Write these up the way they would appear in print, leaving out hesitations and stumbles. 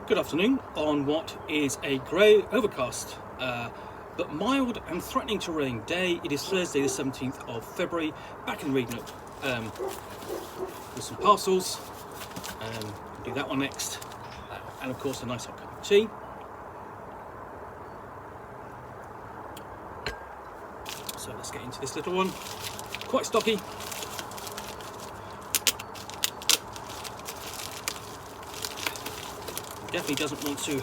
Good afternoon on what is a grey, overcast, but mild and threatening to rain day. It is Thursday the 17th of February, back in Nook with some parcels. Do that one next, and of course a nice hot cup of tea. So let's get into this little one. Quite stocky. Definitely doesn't want to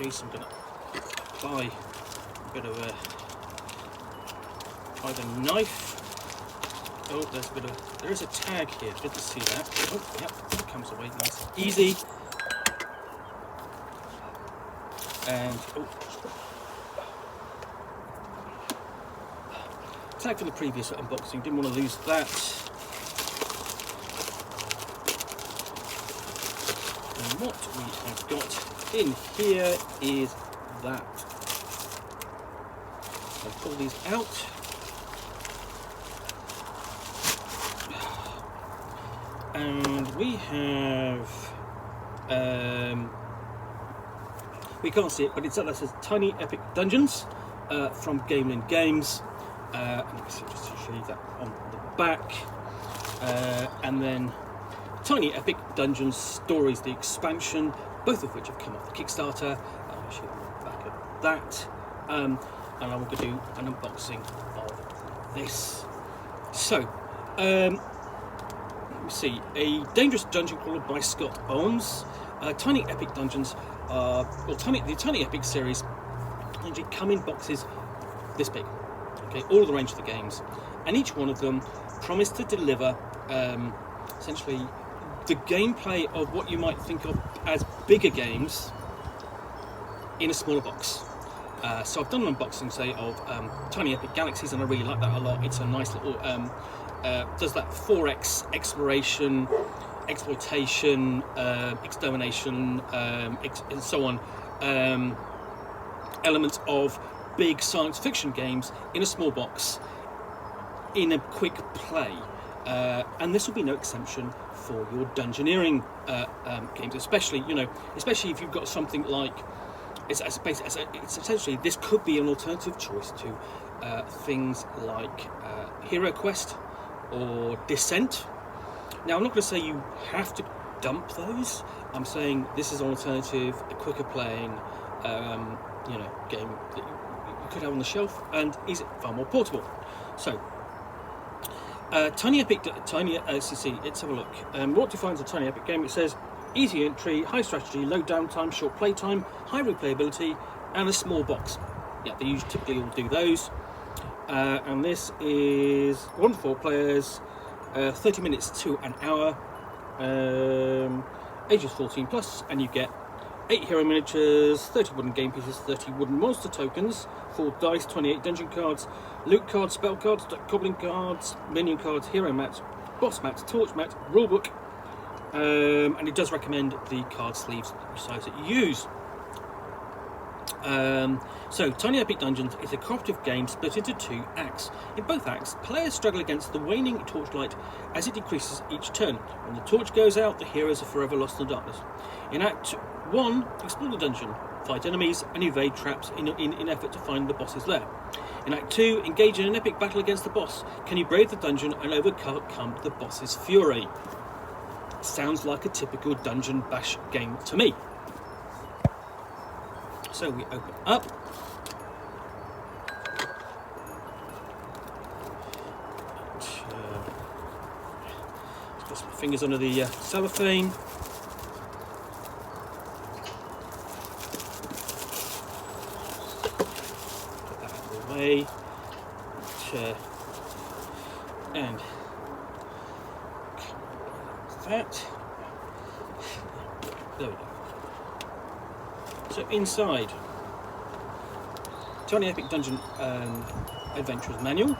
do some. I'm going to apply a bit of either knife. Oh, there is a tag here. Didn't see that. Oh, yep, it comes away nice and easy. And tag from the previous unboxing. Didn't want to lose that. What we have got in here is that. I'll pull these out. And we have, we can't see it, but it's that says Tiny Epic Dungeons from Gamelyn Games. And just to show you that on the back. And then Tiny Epic Dungeons Stories, the expansion, both of which have come off the Kickstarter. I'll show you the back of that. And I'm going to do an unboxing of this. So, let me see. A Dangerous Dungeon Crawler by Scott Owens. Tiny Epic Dungeons, the Tiny Epic series, actually come in boxes this big. Okay, all of the range of the games. And each one of them promise to deliver, essentially, the gameplay of what you might think of as bigger games in a smaller box. So I've done an unboxing, say, of Tiny Epic Galaxies, and I really like that a lot. It's a nice little, does that 4X exploration, exploitation, extermination, and so on, elements of big science fiction games in a small box in a quick play. And this will be no exception for your dungeoneering games, especially if you've got something like it's essentially this could be an alternative choice to things like Hero Quest or Descent. Now, I'm not going to say you have to dump those. I'm saying this is an alternative, a quicker playing, game that you could have on the shelf and is far more portable. So. Tiny Epic, let's have a look. What defines a Tiny Epic game? It says easy entry, high strategy, low downtime, short playtime, high replayability, and a small box. Yeah, they usually typically all do those. And this is 1 to 4 players, 30 minutes to an hour, ages 14 plus, and you get 8 hero miniatures, 30 wooden game pieces, 30 wooden monster tokens, 4 dice, 28 dungeon cards, loot cards, spell cards, goblin cards, minion cards, hero mats, boss mats, torch mats, rulebook, and it does recommend the card sleeves, which size that you use. So, Tiny Epic Dungeons is a cooperative game split into 2 acts. In both acts, players struggle against the waning torchlight as it decreases each turn. When the torch goes out, the heroes are forever lost in the darkness. In Act 1, explore the dungeon, fight enemies, and evade traps in effort to find the boss's lair. In Act 2, engage in an epic battle against the boss. Can you brave the dungeon and overcome the boss's fury? Sounds like a typical dungeon bash game to me. So we open up. Just put my fingers under the cellophane. Put that out of the way. And that. There we go. So inside, Tiny Epic Dungeon Adventurers Manual.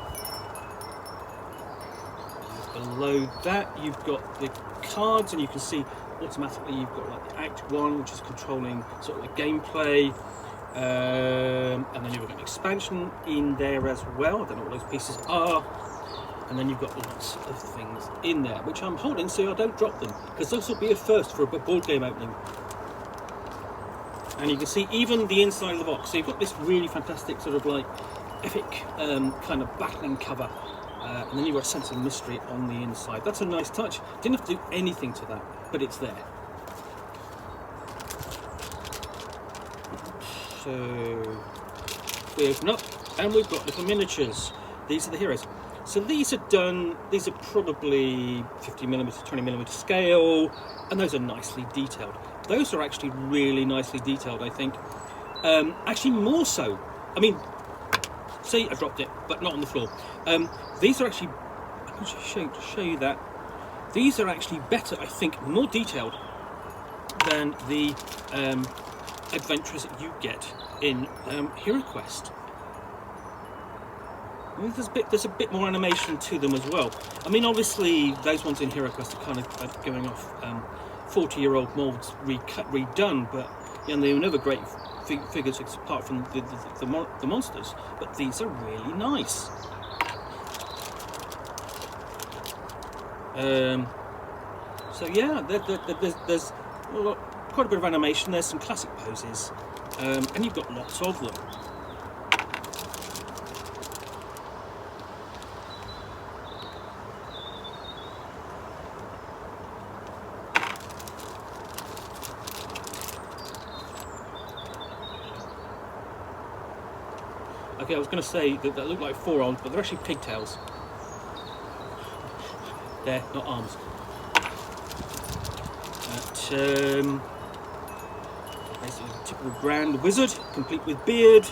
Below that, you've got the cards, and you can see automatically you've got like Act 1, which is controlling sort of the gameplay, and then you've got an expansion in there as well. I don't know what those pieces are. And then you've got lots of things in there, which I'm holding so I don't drop them, because this will be a first for a board game opening. And you can see even the inside of the box. So you've got this really fantastic sort of like epic kind of battling cover, and then you've got a sense of mystery on the inside. That's a nice touch. Didn't have to do anything to that, but it's there. So we open up, and we've got little miniatures. These are the heroes. So these are done, these are probably 50mm, 20mm scale, and those are nicely detailed. Those are actually really nicely detailed, I think. Actually more so. I mean, see, I dropped it, but not on the floor. These are actually, I'm going to show you that. These are actually better, I think, more detailed than the adventures that you get in Hero Quest. I mean, there's a bit more animation to them as well. I mean, obviously, those ones in Hero Quest are kind of going off 40-year-old molds redone, but you know, they were never great figures apart from the monsters. But these are really nice. So yeah, there's quite a bit of animation. There's some classic poses, and you've got lots of them. Okay, I was going to say that look like forearms, but they're actually pigtails. They're not arms. Basically a typical grand wizard, complete with beard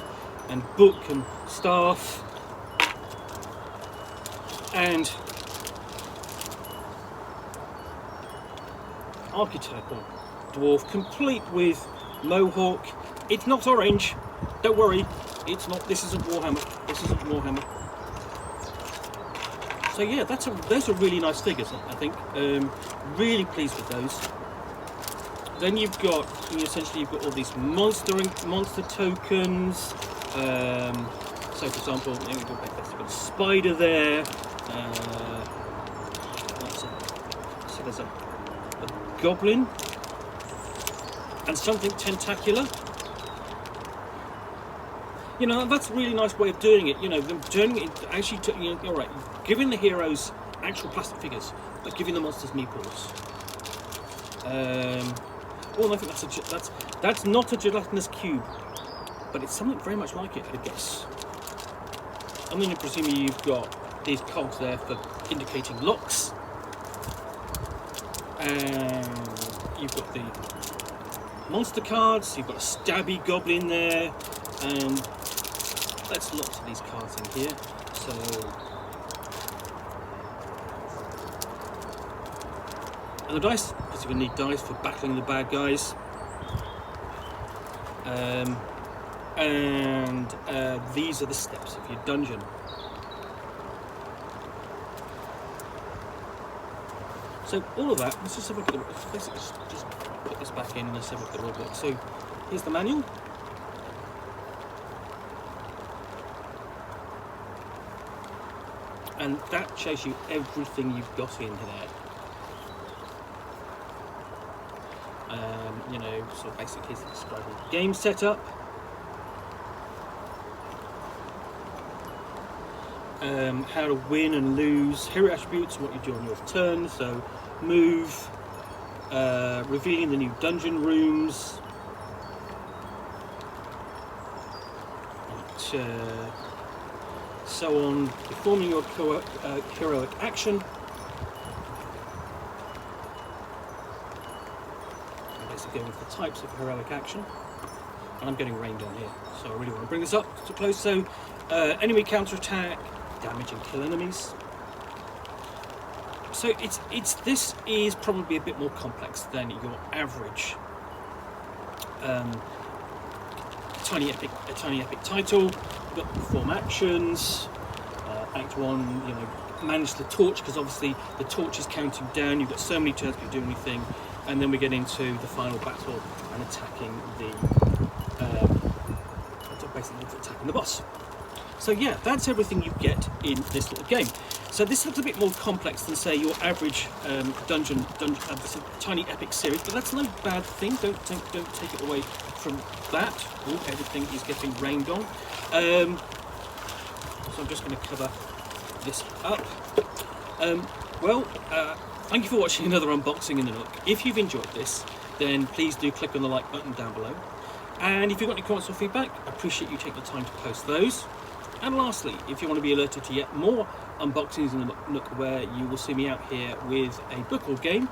and book and staff. And archetypal dwarf, complete with mohawk. It's not orange, don't worry. It's not. This isn't Warhammer. This isn't Warhammer. So yeah, those are really nice figures, I think. Really pleased with those. Then you've got, essentially, you've got all these monster tokens. So, for example, we've got a spider there. So there's a goblin and something tentacular. You know, that's a really nice way of doing it. You know, turning it actually, all right, giving the heroes actual plastic figures, but giving the monsters meatballs. Well, I think that's not a gelatinous cube, but it's something very much like it, I guess. And then presumably you've got these cogs there for indicating locks, and you've got the monster cards. You've got a stabby goblin there, and there's lots of these cards in here. So and the dice, because you're going to need dice for battling the bad guys. These are the steps of your dungeon. So all of that, let's just have a look at it. Let's basically just put this back in and let's have a look at the rulebook. So here's the manual. And that shows you everything you've got in there. You know, so basically it's describing the game setup. How to win and lose, hero attributes, what you do on your turn. So move, revealing the new dungeon rooms, so on, performing your heroic action. I'm basically going for types of heroic action, and I'm getting rained on here, so I really want to bring this up to close. So enemy counterattack, damage and kill enemies. So this is probably a bit more complex than your average tiny epic title. You've got perform actions, act 1, you know, manage the torch, because obviously the torch is counting down. You've got so many turns to do anything, and then we get into the final battle and attacking basically attacking the boss. So yeah, that's everything you get in this little game. So this looks a bit more complex than, say, your average dungeon this tiny epic series, but that's no bad thing. Don't take it away from that. Oh, everything is getting rained on. So I'm just going to cover this up. Thank you for watching another unboxing in the Nook. If you've enjoyed this, then please do click on the like button down below. And if you've got any comments or feedback, I appreciate you taking the time to post those. And lastly, if you want to be alerted to yet more unboxings in the Nook, where you will see me out here with a book or game,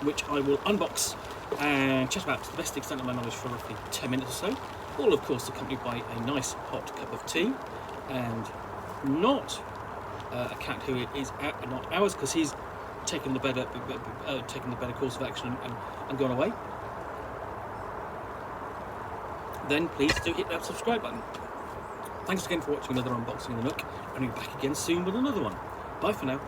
which I will unbox and chat about to the best extent of my knowledge for roughly 10 minutes or so, all of course accompanied by a nice hot cup of tea, and not a cat who is not ours, because he's taken the better course of action and gone away. Then please do hit that subscribe button. Thanks again for watching another unboxing in the Nook, and we'll be back again soon with another one. Bye for now.